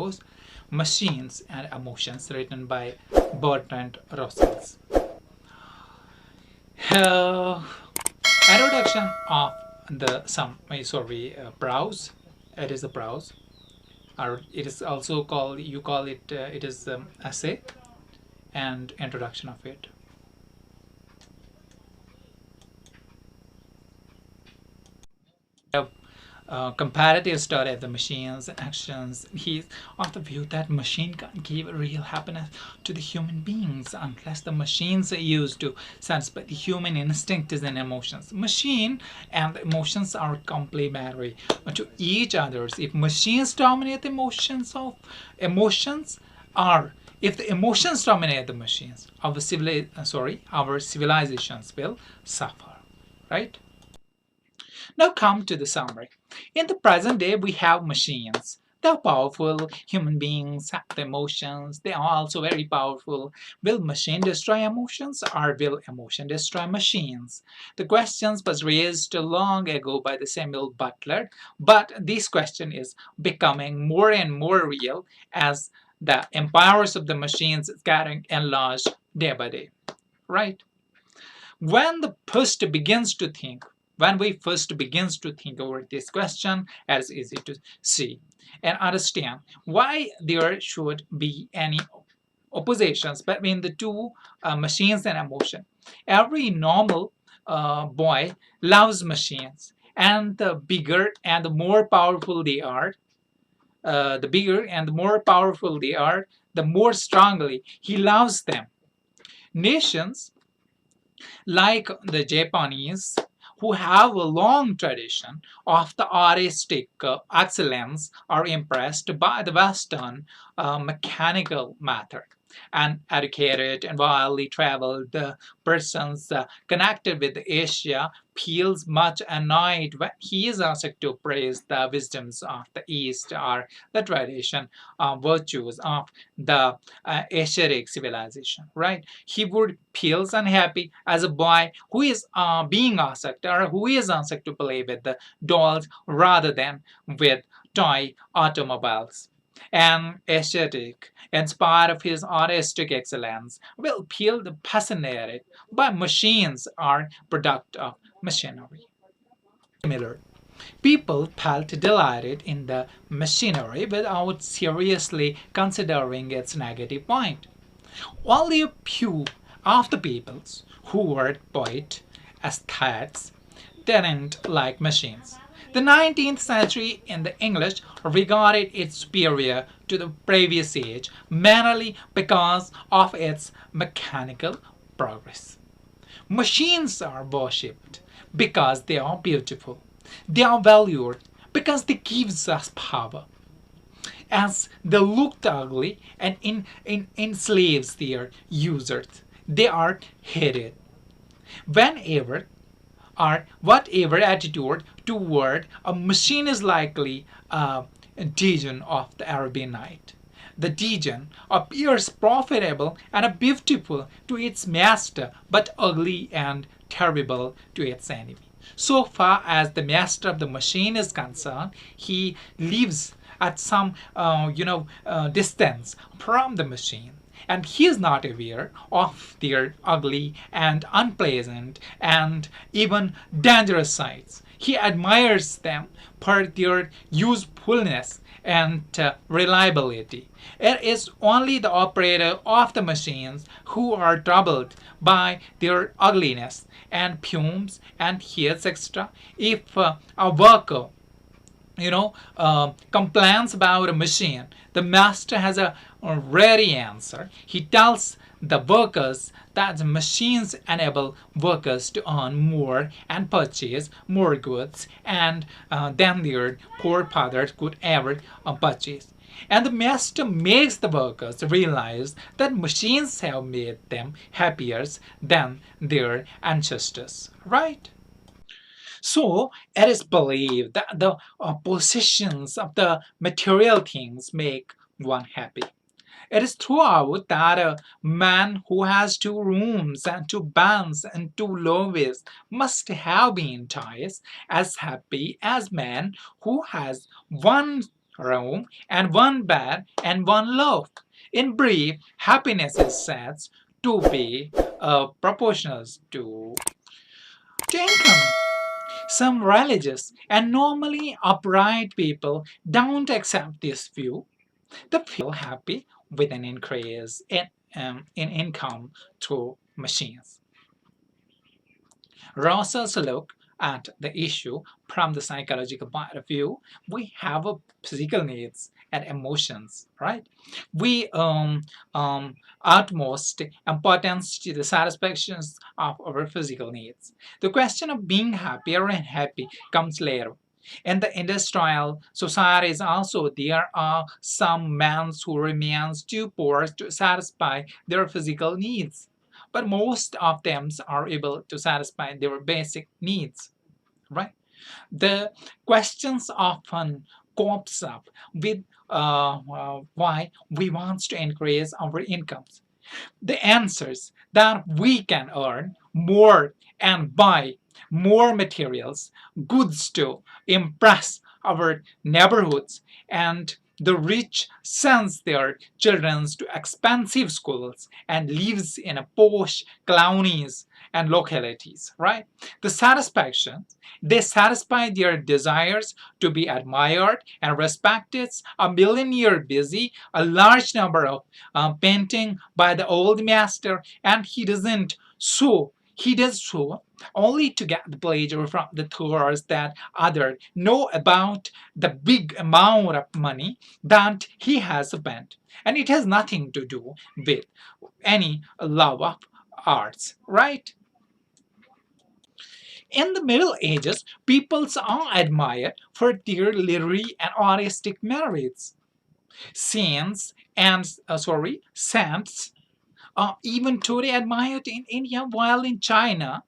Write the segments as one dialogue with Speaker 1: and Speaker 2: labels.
Speaker 1: jkbose, Machines and Emotions, written by Bertrand. Uh, Introduction of the browse. It is a browse, or it is also called, you call it, it is essay and introduction of it. Comparative study of the machines and actions. He's of the view that machine can't give real happiness to the human beings unless the machines are used to satisfy the human instincts and emotions. Machine and emotions are complementary to each others. If machines dominate the emotions are if the emotions dominate the machines, our civilizations will suffer, right? Now come to the summary. In the present day, we have machines. They are powerful. Human beings have the emotions. They are also very powerful. Will machine destroy emotions, or will emotion destroy machines? The question was raised long ago by the Samuel Butler, but this question is becoming more and more real as the empires of the machines is getting enlarged day by day. Right? When the first begins to think, when we first begins to think over this question, it is easy to see and understand why there should be any oppositions between the two machines and emotion. Every normal boy loves machines, and the bigger and the more powerful they are, the more strongly he loves them. Nations like the Japanese, who have a long tradition of the artistic excellence, are impressed by the Western mechanical method. An educated and widely traveled persons connected with Asia feels much annoyed when he is asked to praise the wisdoms of the East or the tradition virtues of the Asiatic civilization, right? He would feels unhappy as a boy who is being asked or who is asked to play with the dolls rather than with toy automobiles. An aesthetic, in spite of his artistic excellence, will feel fascinated by machines or product of machinery. Similar, people felt delighted in the machinery without seriously considering its negative point. Only a few of the peoples who were poet aesthetes didn't like machines. The 19th century in the English regarded it superior to the previous age mainly because of its mechanical progress. Machines are worshipped because they are beautiful. They are valued because they give us power. As they looked ugly and enslaves their users, they are hated. Whenever or whatever attitude toward a machine is likely a Dijon of the Arabian Night. The Dijon appears profitable and beautiful to its master, but ugly and terrible to its enemy. So far as the master of the machine is concerned, he lives at some distance from the machine, and he is not aware of their ugly and unpleasant and even dangerous sides. He admires them for their usefulness and reliability. It is only the operator of the machines who are troubled by their ugliness and fumes and heat, etc. If a worker complains about a machine, the master has a ready answer. He tells the workers that the machines enable workers to earn more and purchase more goods and than their poor fathers could ever purchase. And the master makes the workers realize that machines have made them happier than their ancestors, right? So it is believed that the possessions of the material things make one happy. It is throughout that a man who has two rooms and two bands and two loaves must have been twice as happy as man who has one room, and one bed and one loaf. In brief, happiness is said to be proportional to income. Some religious and normally upright people don't accept this view. They feel happy with an increase in income through machines. Rousers look at the issue from the psychological point of view. We have a physical needs and emotions, right? We utmost importance to the satisfactions of our physical needs. The question of being happy or unhappy comes later. In the industrial societies also, there are some men who remain too poor to satisfy their physical needs, but most of them are able to satisfy their basic needs, right? The questions often comes up with why we want to increase our incomes. The answers that we can earn more and buy more materials, goods to impress our neighborhoods, and the rich sends their children to expensive schools and lives in a posh colonies and localities, right? The satisfaction, they satisfy their desires to be admired and respected. A millionaire busy a large number of painting by the old master, and he does so only to get the pleasure from the tours that others know about the big amount of money that he has spent. And it has nothing to do with any love of arts, right? In the Middle Ages, peoples are admired for their literary and artistic merits. Saints are even today admired in India, while in China,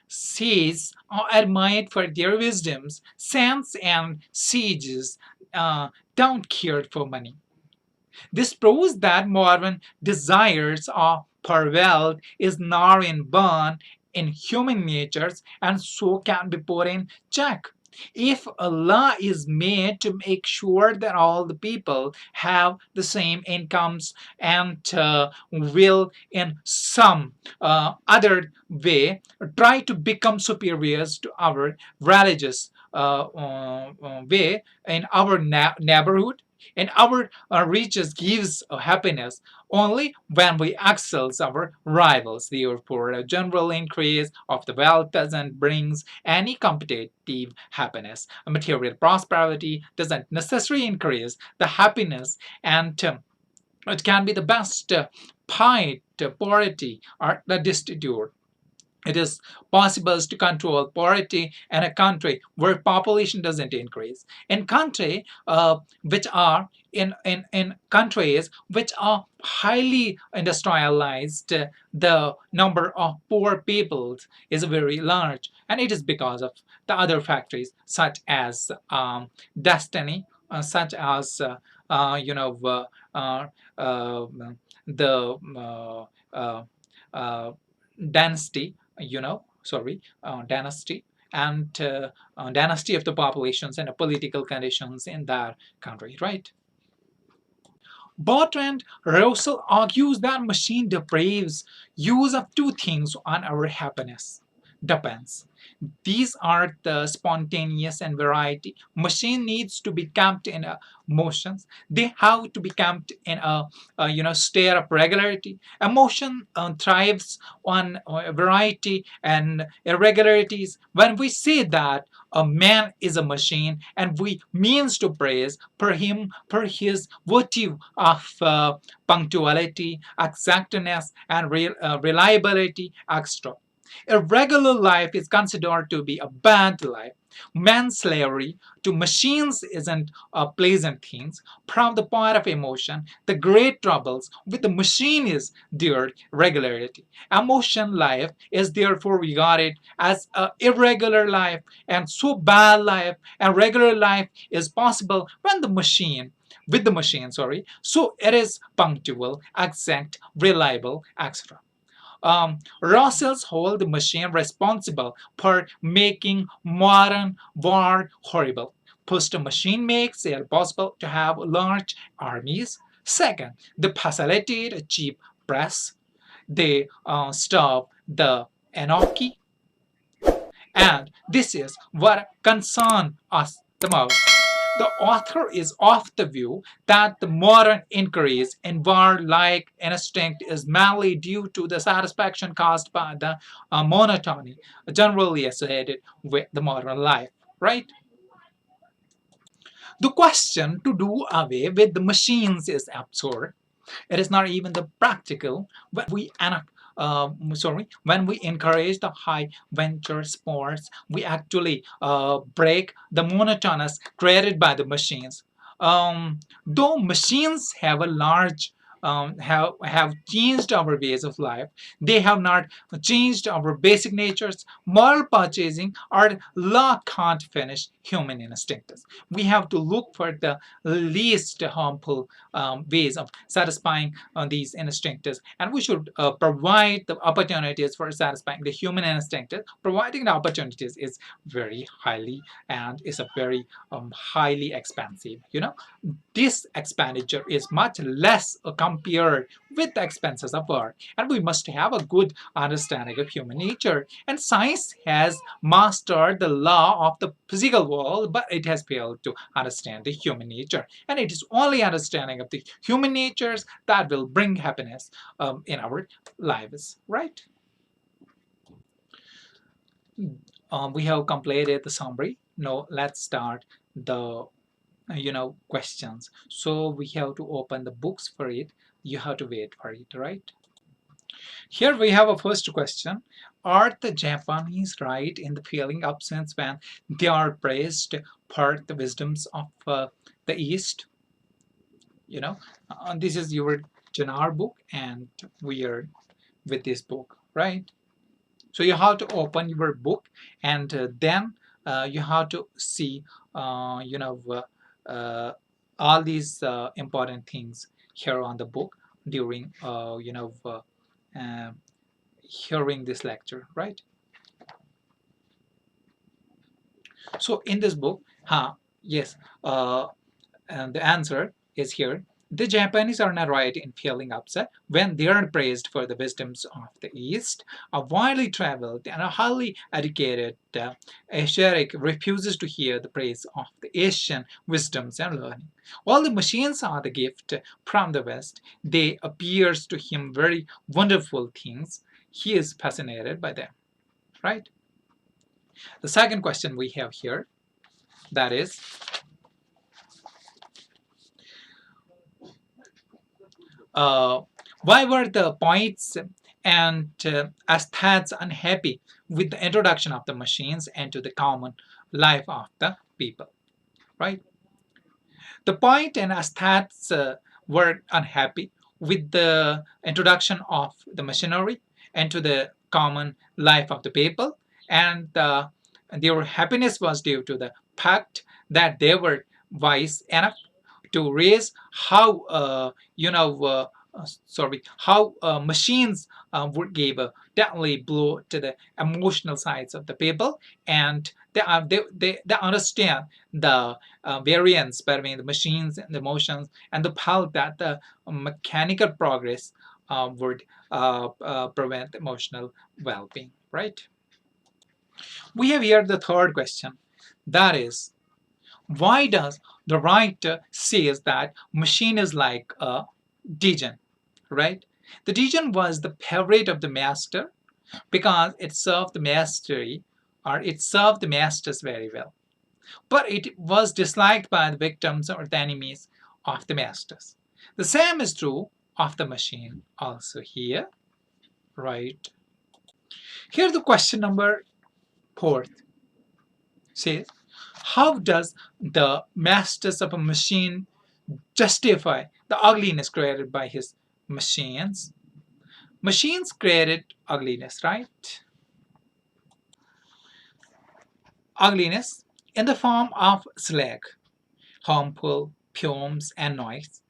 Speaker 1: sages are admired for their wisdoms. Saints and sages don't care for money. This proves that modern desires of wealth is now inborn in human natures and so can be put in check. If a law is made to make sure that all the people have the same incomes and will in some other way try to become superiors to our religious way in our neighborhood, and our riches gives happiness only when we excel our rivals. Therefore, a general increase of the wealth doesn't bring any competitive happiness. A material prosperity doesn't necessarily increase the happiness, and it can be the best fight poverty or the destitute. It is possible to control poverty in a country where population doesn't increase. In country which are in countries which are highly industrialized, the number of poor people is very large, and it is because of the other factories such as destiny, such as you know uh, the uh, dynasty, dynasty, and dynasty of the populations and the political conditions in that country, right? Bertrand Russell argues that machine depraves use of two things on our happiness depends. These are the spontaneous and variety. Machine needs to be kept in a motions. They have to be kept in a state of regularity. Emotion thrives on variety and irregularities. When we say that a man is a machine, and we means to praise per him per his virtue of punctuality, exactness, and reliability, etc. Irregular life is considered to be a bad life. Manslavery to machines isn't a pleasant thing. From the point of emotion, the great troubles with the machine is their regularity. Emotion life is therefore regarded as an irregular life, and so bad life and regular life is possible when the machine with the machine, so it is punctual, exact, reliable, etc. Russells hold the machine responsible for making modern war horrible. First, a machine makes it possible to have large armies. Second, they facilitate a cheap press. They stop the anarchy. And this is what concerns us the most. The author is of the view that the modern increase in warlike instinct is mainly due to the satisfaction caused by the monotony generally associated with the modern life, right? The question to do away with the machines is absurd. It is not even the practical when we encourage the high venture sports, we actually break the monotonous created by the machines. Though machines have a large have changed our ways of life, they have not changed our basic natures. Moral purchasing or law can't finish human instincts. We have to look for the least harmful ways of satisfying these instincts, and we should provide the opportunities for satisfying the human instinct. Providing the opportunities is very highly and is a very highly expensive, this expenditure is much less compared with the expenses of work, and we must have a good understanding of human nature. And science has mastered the law of the physical world, but it has failed to understand the human nature. And it is only understanding of the human natures that will bring happiness in our lives, right? We have completed the summary. Now let's start the questions. So we have to open the books for it. You have to wait for it, right? Here we have a first question. Are the Japanese right in the feeling absence when they are praised for the wisdoms of the East? This is your Janar book, and we are with this book, right? So you have to open your book, and then you have to see, all these important things here on the book during, hearing this lecture, right? So in this book, yes, and the answer is here. The Japanese are not right in feeling upset when they are praised for the wisdoms of the East. A widely traveled and a highly educated Asiatic refuses to hear the praise of the Asian wisdoms and learning. While the machines are the gift from the West, they appears to him very wonderful things. He is fascinated by them, right? The second question we have here, that is, why were the poets and aesthetes unhappy with the introduction of the machines into the common life of the people, right? The poet and aesthetes were unhappy with the introduction of the machinery into the common life of the people, and their happiness was due to the fact that they were wise enough to raise how machines would give a deadly blow to the emotional sides of the people, and they understand the variance between the machines and the emotions, and the felt that the mechanical progress would prevent emotional well-being, right? We have here the third question, that is, why does the writer says that machine is like a Dijon, right? The Dijon was the favorite of the master because it served the mastery, or it served the masters very well. But it was disliked by the victims or the enemies of the masters. The same is true of the machine also here, right? Here the question number fourth says, how does the masters of a machine justify the ugliness created by his machines? Machines created ugliness, right? Ugliness in the form of slag, harmful fumes and noise.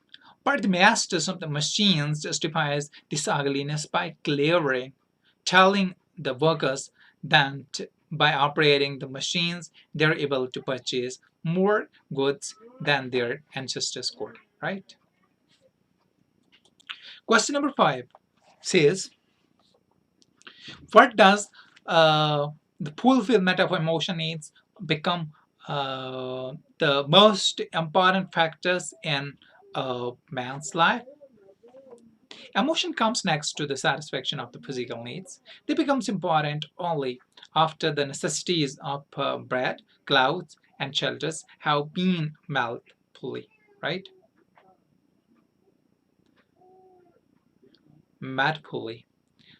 Speaker 1: But the masters of the machines justifies this ugliness by cleverly telling the workers that By operating the machines, they're able to purchase more goods than their ancestors could, right? Question number 5 says, what does the fulfillment of emotion needs become the most important factors in a man's life? Emotion comes next to the satisfaction of the physical needs. They becomes important only after the necessities of bread, clothes, and shelters have been met fully, right? Met fully.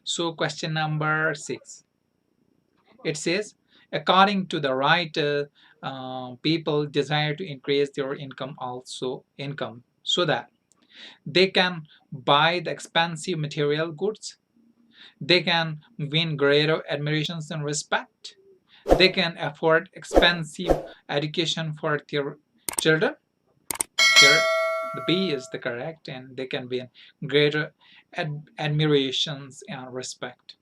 Speaker 1: So question number 6. It says, according to the writer, people desire to increase their income so that they can buy the expensive material goods, they can win greater admirations and respect, they can afford expensive education for their children. Here, the B is the correct, and they can win greater admirations and respect.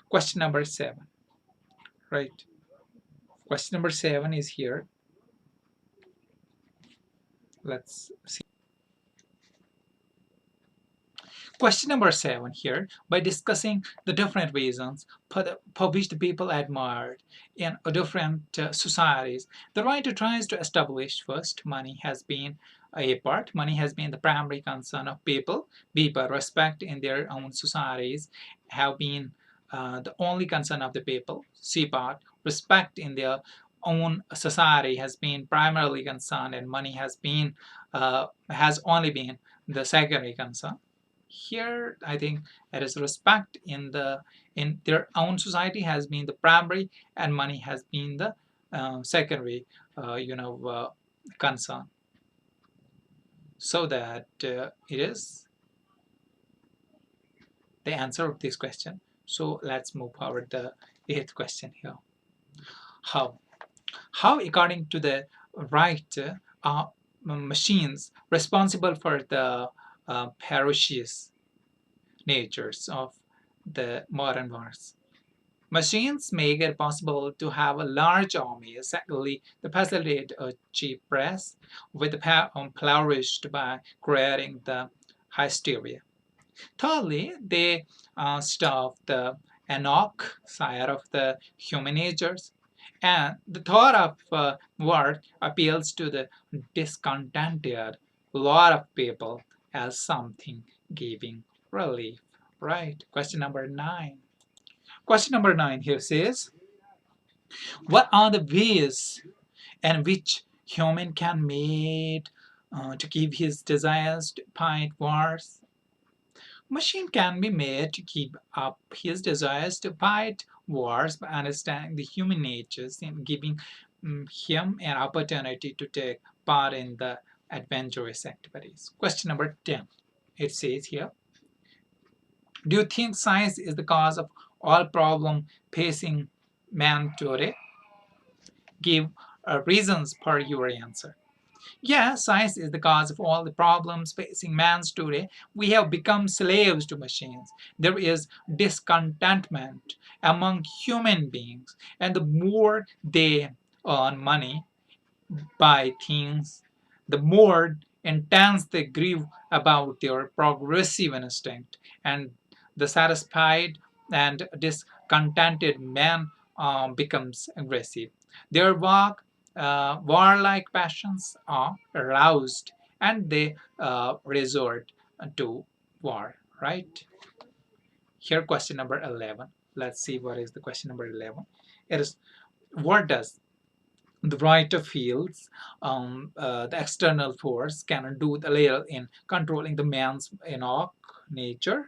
Speaker 1: Question number 7, right? Question number 7 is here. Let's see. Question number 7 here, by discussing the different reasons for which the people admired in different societies, the writer tries to establish first, money has been a part. Money has been the primary concern of people. People respect in their own societies have been the only concern of the people. C part, respect in their own society has been primarily concerned, and money has only been the secondary concern. Here I think it is respect in their own society has been the primary, and money has been the secondary concern. So that it is the answer of this question. So let's move forward the 8th question here. How according to the right are machines responsible for the ferocious natures of the modern wars? Machines make it possible to have a large army. Secondly, they facilitate a cheap press, with the flourished by creating the hysteria. Thirdly, they starve the Enoch side of the human natures. And the thought of war appeals to the discontented lot of people as something giving relief. Right. Question number 9. Question number 9 here says, what are the ways in which human can made to keep his desires to fight wars? Machine can be made to keep up his desires to fight wars by understanding the human natures and giving him an opportunity to take part in the adventurous activities. Question number 10. It says here, do you think science is the cause of all problem facing man today? Give reasons for your answer. Yeah, science is the cause of all the problems facing man today. We have become slaves to machines. There is discontentment among human beings, and the more they earn money, buy things, the more intense they grieve about their progressive instinct, and the satisfied and discontented man becomes aggressive. Their warlike passions are aroused, and they resort to war, right? Here, question number 11. Let's see what is the question number 11. It is, what does the writer feels the external force can do the little in controlling the man's Enoch natures.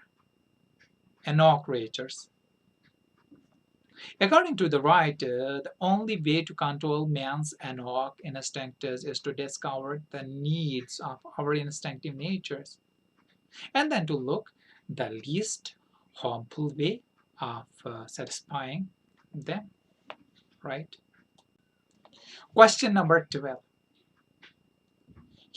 Speaker 1: According to the writer, the only way to control man's Enoch instincts is to discover the needs of our instinctive natures, and then to look the least harmful way of satisfying them, right? Question number 12.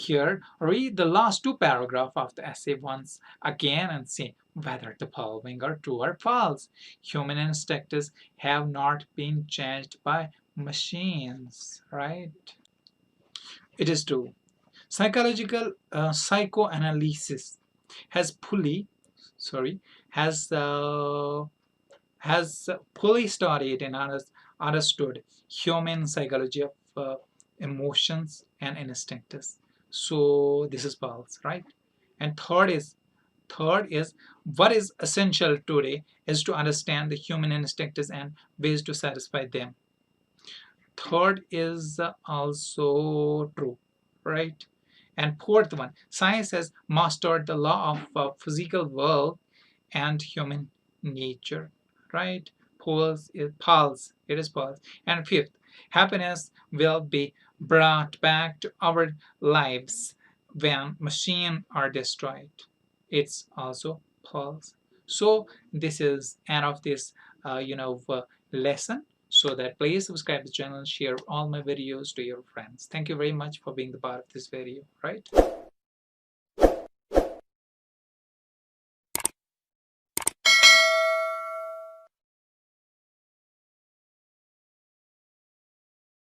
Speaker 1: Here, read the last two paragraphs of the essay once again and see whether the following are true or false. Human instincts have not been changed by machines, right? It is true. Psychological psychoanalysis has fully, sorry, has uh, has fully studied and understood human psychology of emotions and instincts. So this is false, right? And third is what is essential today is to understand the human instincts and ways to satisfy them. Third is also true, right? And fourth one, science has mastered the law of physical world and human nature, right? Pulse, it is pulse. And fifth, happiness will be brought back to our lives when machines are destroyed. It's also pulse. So this is end of this lesson. So that please subscribe the channel, share all my videos to your friends. Thank you very much for being the part of this video, right?